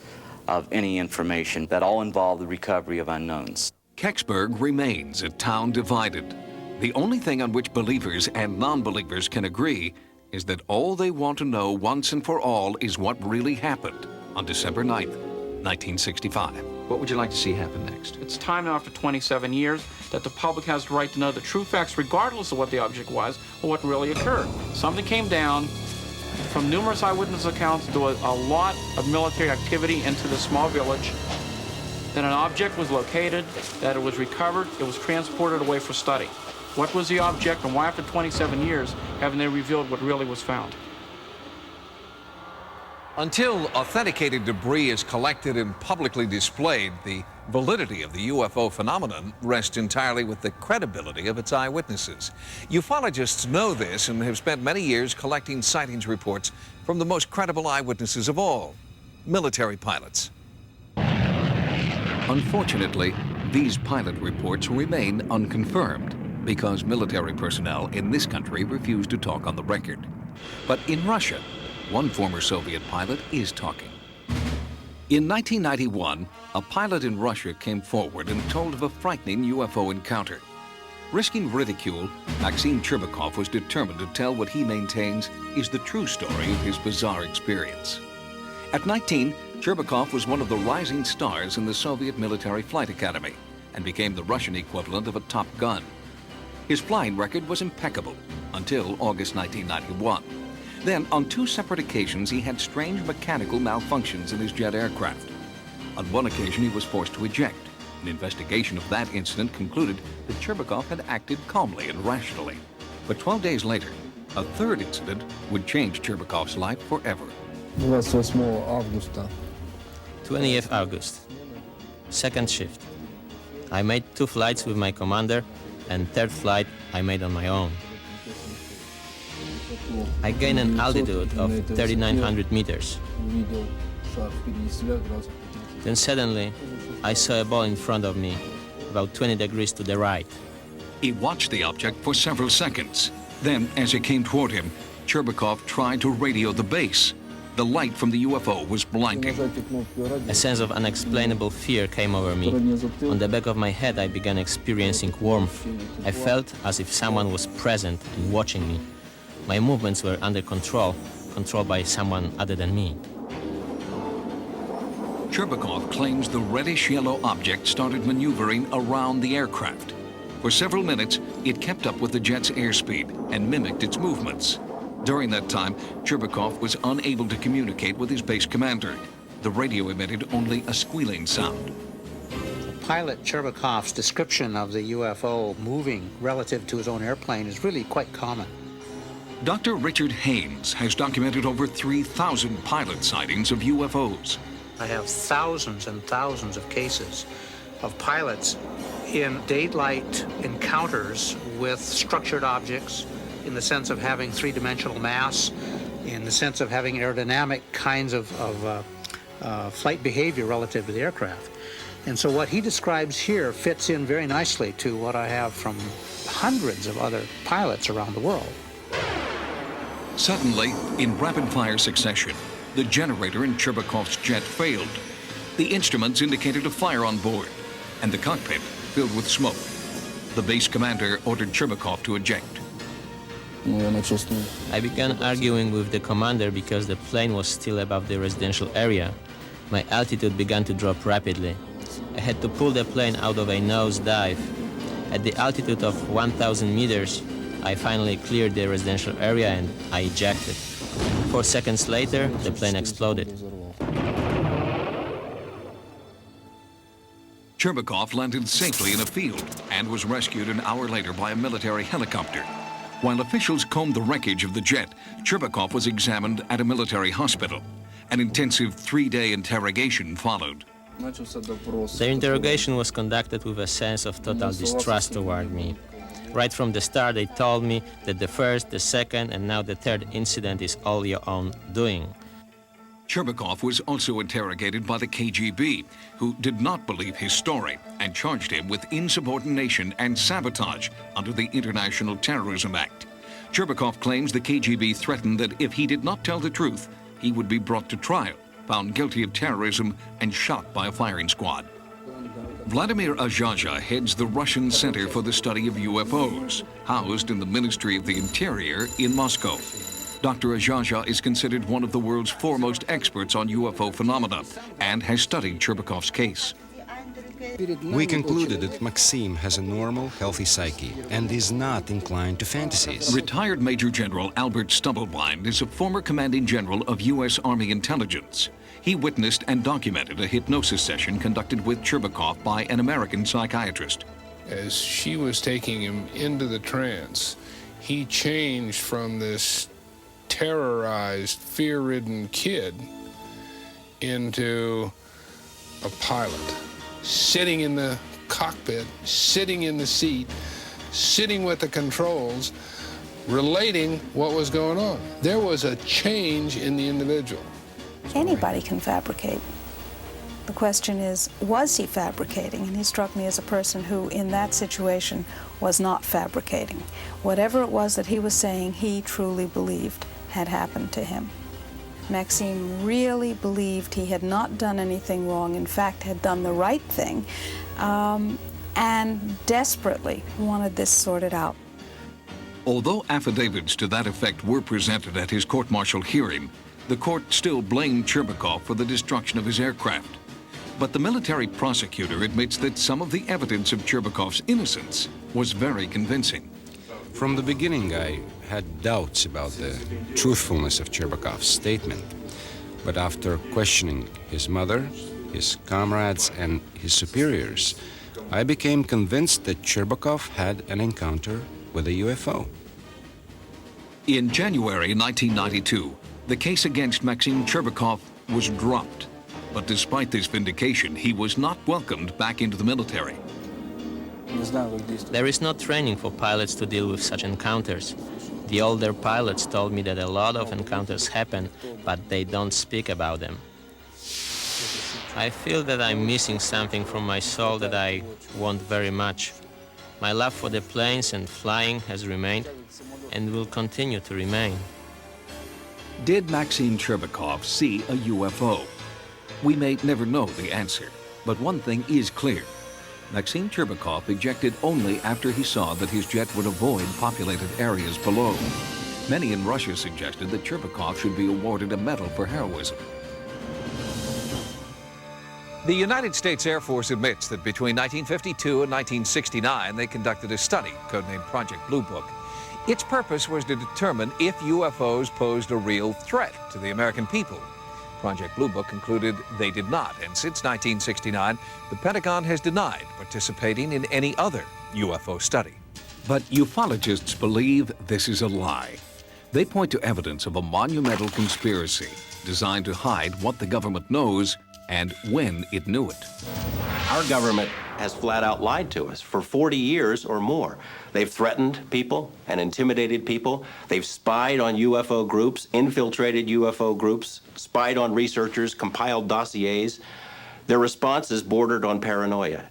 of any information that all involve the recovery of unknowns. Kecksburg remains a town divided. The only thing on which believers and non-believers can agree is that all they want to know once and for all is what really happened on December 9th, 1965. What would you like to see happen next? It's time now, after 27 years, that the public has the right to know the true facts regardless of what the object was or what really occurred. Something came down. From numerous eyewitness accounts, there was a lot of military activity into the small village. Then an object was located, that it was recovered, it was transported away for study. What was the object, and why after 27 years haven't they revealed what really was found? Until authenticated debris is collected and publicly displayed, the validity of the UFO phenomenon rests entirely with the credibility of its eyewitnesses. Ufologists know this and have spent many years collecting sightings reports from the most credible eyewitnesses of all, military pilots. Unfortunately, these pilot reports remain unconfirmed because military personnel in this country refuse to talk on the record. But in Russia, one former Soviet pilot is talking. In 1991, a pilot in Russia came forward and told of a frightening UFO encounter. Risking ridicule, Maxim Cherbakov was determined to tell what he maintains is the true story of his bizarre experience. At 19, Cherbakov was one of the rising stars in the Soviet Military Flight Academy and became the Russian equivalent of a Top Gun. His flying record was impeccable until August 1991. Then, on 2 separate occasions, he had strange mechanical malfunctions in his jet aircraft. On one occasion, he was forced to eject. An investigation of that incident concluded that Cherbakov had acted calmly and rationally. But 12 days later, a third incident would change Cherbakov's life forever. 28 августа. 20th August. Second shift. I made 2 flights with my commander, and 3rd flight I made on my own. I gained an altitude of 3,900 meters. Then suddenly, I saw a ball in front of me, about 20 degrees to the right. He watched the object for several seconds. Then, as it came toward him, Cherbakov tried to radio the base. The light from the UFO was blinding. A sense of unexplainable fear came over me. On the back of my head, I began experiencing warmth. I felt as if someone was present and watching me. My movements were under control, controlled by someone other than me. Cherbakov claims the reddish-yellow object started maneuvering around the aircraft. For several minutes, it kept up with the jet's airspeed and mimicked its movements. During that time, Cherbakov was unable to communicate with his base commander. The radio emitted only a squealing sound. Pilot Cherbakov's description of the UFO moving relative to his own airplane is really quite common. Dr. Richard Haynes has documented over 3,000 pilot sightings of UFOs. I have thousands and thousands of cases of pilots in daylight encounters with structured objects, in the sense of having three-dimensional mass, in the sense of having aerodynamic kinds of flight behavior relative to the aircraft. And so what he describes here fits in very nicely to what I have from hundreds of other pilots around the world. Suddenly, in rapid-fire succession, the generator in Cherbakov's jet failed. The instruments indicated a fire on board, and the cockpit filled with smoke. The base commander ordered Cherbakov to eject. I began arguing with the commander because the plane was still above the residential area. My altitude began to drop rapidly. I had to pull the plane out of a nosedive. At the altitude of 1,000 meters, I finally cleared the residential area and I ejected. 4 seconds later, the plane exploded. Cherbakov landed safely in a field and was rescued an hour later by a military helicopter. While officials combed the wreckage of the jet, Cherbakov was examined at a military hospital. An intensive 3-day interrogation followed. The interrogation was conducted with a sense of total distrust toward me. Right from the start, they told me that the first, the second, and now the third incident is all your own doing. Cherbakov was also interrogated by the KGB, who did not believe his story and charged him with insubordination and sabotage under the International Terrorism Act. Cherbakov claims the KGB threatened that if he did not tell the truth, he would be brought to trial, found guilty of terrorism, and shot by a firing squad. Vladimir Azhaja heads the Russian Center for the Study of UFOs, housed in the Ministry of the Interior in Moscow. Dr. Azhaja is considered one of the world's foremost experts on UFO phenomena and has studied Cherbakov's case. We concluded that Maxim has a normal, healthy psyche and is not inclined to fantasies. Retired Major General Albert Stubbleblind is a former commanding general of U.S. Army intelligence. He witnessed and documented a hypnosis session conducted with Cherbakov by an American psychiatrist. As she was taking him into the trance, he changed from this terrorized, fear-ridden kid into a pilot, sitting in the cockpit, sitting in the seat, sitting with the controls, relating what was going on. There was a change in the individual. Anybody can fabricate. The question is, was he fabricating? And he struck me as a person who, in that situation, was not fabricating. Whatever it was that he was saying, he truly believed had happened to him. Maxime really believed he had not done anything wrong, in fact, had done the right thing, and desperately wanted this sorted out. Although affidavits to that effect were presented at his court-martial hearing, the court still blamed Cherbakov for the destruction of his aircraft. But the military prosecutor admits that some of the evidence of Cherbakov's innocence was very convincing. From the beginning, I had doubts about the truthfulness of Cherbakov's statement. But after questioning his mother, his comrades, and his superiors, I became convinced that Cherbakov had an encounter with a UFO. In January 1992, the case against Maxim Cherbakov was dropped. But despite this vindication, he was not welcomed back into the military. There is no training for pilots to deal with such encounters. The older pilots told me that a lot of encounters happen, but they don't speak about them. I feel that I'm missing something from my soul that I want very much. My love for the planes and flying has remained and will continue to remain. Did Maxim Cherbakov see a UFO? We may never know the answer, but one thing is clear. Maxim Cherbakov ejected only after he saw that his jet would avoid populated areas below. Many in Russia suggested that Cherbakov should be awarded a medal for heroism. The United States Air Force admits that between 1952 and 1969, they conducted a study, codenamed Project Blue Book. Its purpose was to determine if UFOs posed a real threat to the American people. Project Blue Book concluded they did not, and since 1969, the Pentagon has denied participating in any other UFO study. But ufologists believe this is a lie. They point to evidence of a monumental conspiracy designed to hide what the government knows and when it knew it. Our government has flat out lied to us for 40 years or more. They've threatened people and intimidated people. They've spied on UFO groups, infiltrated UFO groups, spied on researchers, compiled dossiers. Their response is bordered on paranoia.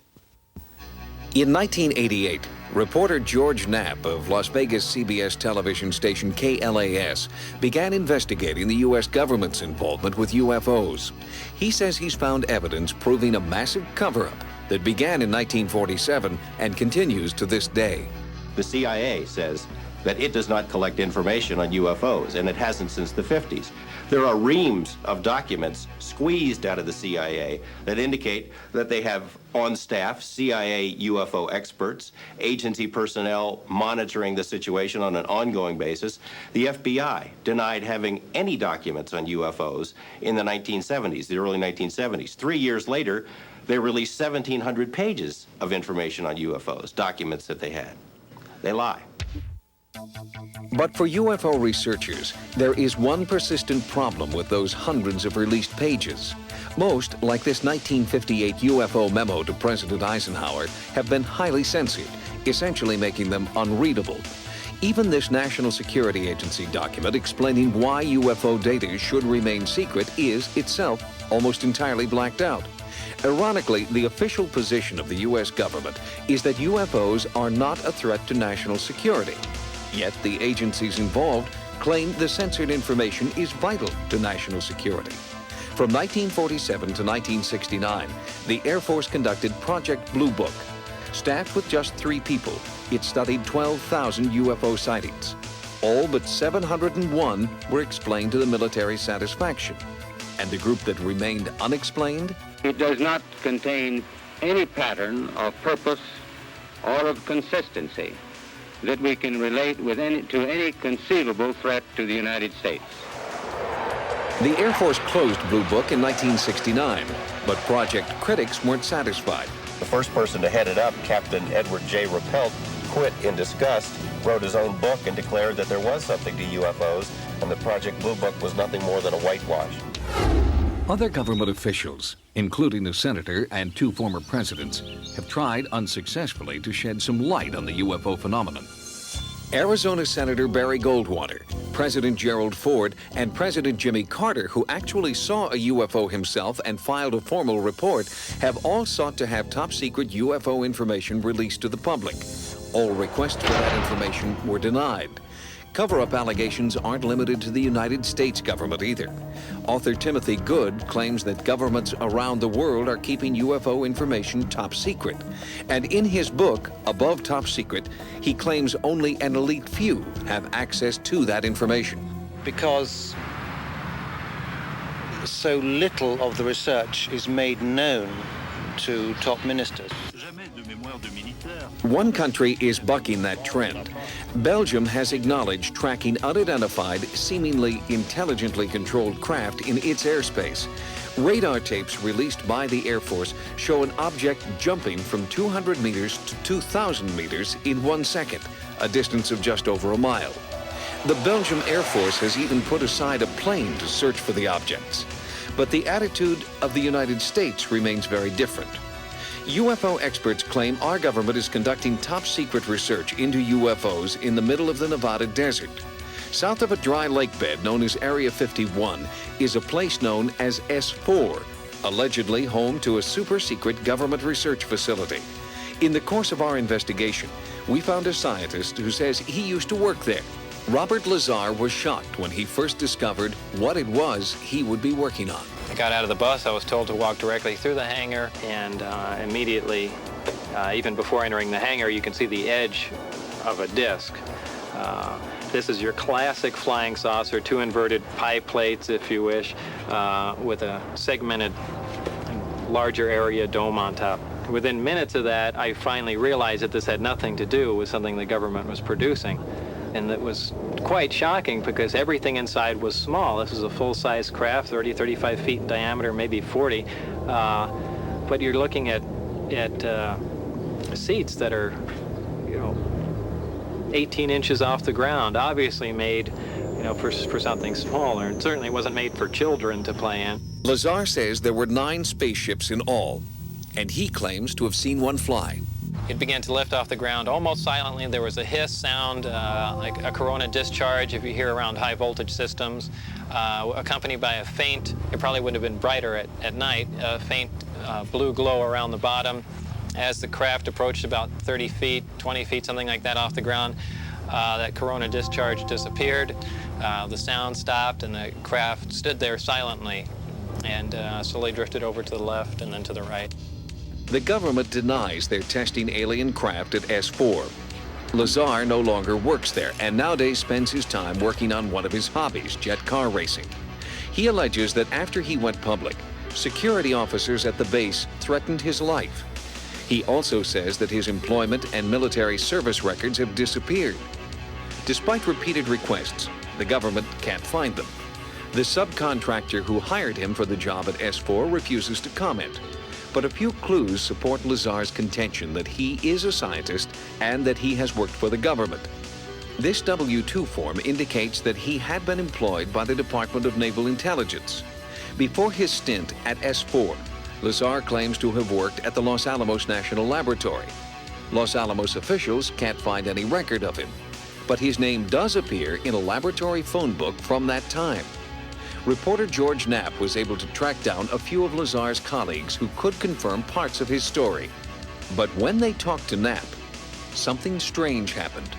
In 1988, reporter George Knapp of Las Vegas CBS television station KLAS began investigating the U.S. government's involvement with UFOs. He says he's found evidence proving a massive cover-up that began in 1947 and continues to this day. The CIA says that it does not collect information on UFOs, and it hasn't since the 50s. There are reams of documents squeezed out of the CIA that indicate that they have on staff CIA UFO experts, agency personnel monitoring the situation on an ongoing basis. The FBI denied having any documents on UFOs in the 1970s, the early 1970s. 3 years later, they released 1,700 pages of information on UFOs, documents that they had. They lie. But for UFO researchers, there is one persistent problem with those hundreds of released pages. Most, like this 1958 UFO memo to President Eisenhower, have been highly censored, essentially making them unreadable. Even this National Security Agency document explaining why UFO data should remain secret is itself almost entirely blacked out. Ironically, the official position of the U.S. government is that UFOs are not a threat to national security. Yet the agencies involved claim the censored information is vital to national security. From 1947 to 1969, the Air Force conducted Project Blue Book. Staffed with just 3 people, it studied 12,000 UFO sightings. All but 701 were explained to the military's satisfaction. And the group that remained unexplained? It does not contain any pattern of purpose or of consistency that we can relate with to any conceivable threat to the United States. The Air Force closed Blue Book in 1969, but project critics weren't satisfied. The first person to head it up, Captain Edward J. Rappelt, quit in disgust, wrote his own book, and declared that there was something to UFOs, and the Project Blue Book was nothing more than a whitewash. Other government officials, including a senator and 2 former presidents, have tried unsuccessfully to shed some light on the UFO phenomenon. Arizona Senator Barry Goldwater, President Gerald Ford, and President Jimmy Carter, who actually saw a UFO himself and filed a formal report, have all sought to have top-secret UFO information released to the public. All requests for that information were denied. Cover-up allegations aren't limited to the United States government either. Author Timothy Good claims that governments around the world are keeping UFO information top secret. And in his book, Above Top Secret, he claims only an elite few have access to that information. Because so little of the research is made known to top ministers. One country is bucking that trend. Belgium has acknowledged tracking unidentified, seemingly intelligently controlled craft in its airspace. Radar tapes released by the Air Force show an object jumping from 200 meters to 2,000 meters in 1 second, a distance of just over a mile. The Belgian Air Force has even put aside a plane to search for the objects. But the attitude of the United States remains very different. UFO experts claim our government is conducting top-secret research into UFOs in the middle of the Nevada desert. South of a dry lake bed known as Area 51 is a place known as S4, allegedly home to a super-secret government research facility. In the course of our investigation, we found a scientist who says he used to work there. Robert Lazar was shocked when he first discovered what it was he would be working on. I got out of the bus. I was told to walk directly through the hangar, and immediately, even before entering the hangar, you can see the edge of a disc. This is your classic flying saucer, two inverted pie plates, if you wish, with a segmented, larger area dome on top. Within minutes of that, I finally realized that this had nothing to do with something the government was producing. And it was quite shocking because everything inside was small. This is a full-size craft, 30, 35 feet in diameter, maybe 40. But you're looking at seats that are, 18 inches off the ground, obviously made, for something smaller. And certainly wasn't made for children to play in. Lazar says there were 9 spaceships in all, and he claims to have seen one fly. It began to lift off the ground almost silently. There was a hiss sound, like a corona discharge if you hear around high voltage systems, accompanied by a faint, it probably would have been brighter at night, a faint blue glow around the bottom. As the craft approached about 30 feet, 20 feet, something like that off the ground, that corona discharge disappeared. The sound stopped and the craft stood there silently and slowly drifted over to the left and then to the right. The government denies they're testing alien craft at S4. Lazar no longer works there and nowadays spends his time working on one of his hobbies, jet car racing. He alleges that after he went public, security officers at the base threatened his life. He also says that his employment and military service records have disappeared. Despite repeated requests, the government can't find them. The subcontractor who hired him for the job at S4 refuses to comment. But a few clues support Lazar's contention that he is a scientist and that he has worked for the government. This W-2 form indicates that he had been employed by the Department of Naval Intelligence. Before his stint at S4, Lazar claims to have worked at the Los Alamos National Laboratory. Los Alamos officials can't find any record of him, but his name does appear in a laboratory phone book from that time. Reporter George Knapp was able to track down a few of Lazar's colleagues who could confirm parts of his story. But when they talked to Knapp, something strange happened.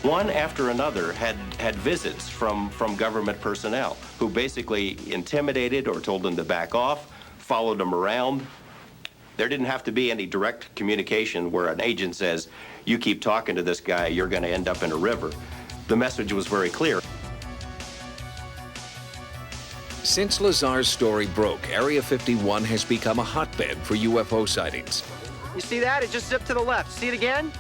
One after another had visits from government personnel who basically intimidated or told them to back off, followed them around. There didn't have to be any direct communication where an agent says, you keep talking to this guy, you're going to end up in a river. The message was very clear. Since Lazar's story broke, Area 51 has become a hotbed for UFO sightings. You see that? It just zipped to the left. See it again?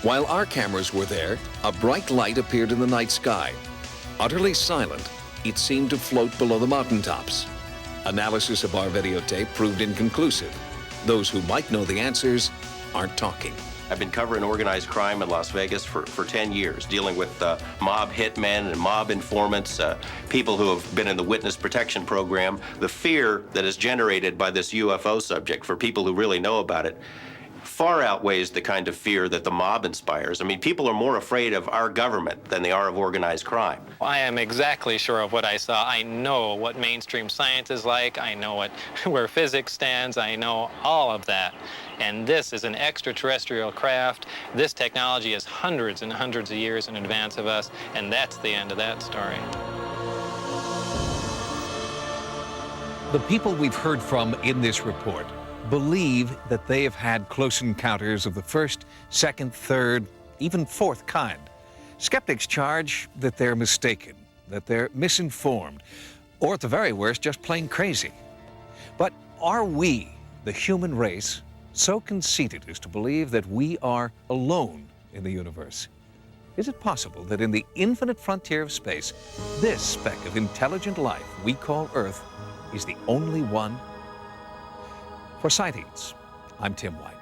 While our cameras were there, a bright light appeared in the night sky. Utterly silent, it seemed to float below the mountaintops. Analysis of our videotape proved inconclusive. Those who might know the answers aren't talking. I've been covering organized crime in Las Vegas for 10 years, dealing with mob hitmen and mob informants, people who have been in the witness protection program. The fear that is generated by this UFO subject for people who really know about it far outweighs the kind of fear that the mob inspires. I mean, people are more afraid of our government than they are of organized crime. I am exactly sure of what I saw. I know what mainstream science is like. I know where physics stands. I know all of that. And this is an extraterrestrial craft. This technology is hundreds and hundreds of years in advance of us, and that's the end of that story. The people we've heard from in this report believe that they have had close encounters of the first, second, third, even fourth kind. Skeptics charge that they're mistaken, that they're misinformed, or at the very worst, just plain crazy. But are we, the human race, so conceited as to believe that we are alone in the universe? Is it possible that in the infinite frontier of space, this speck of intelligent life we call Earth is the only one? For Sightings, I'm Tim White.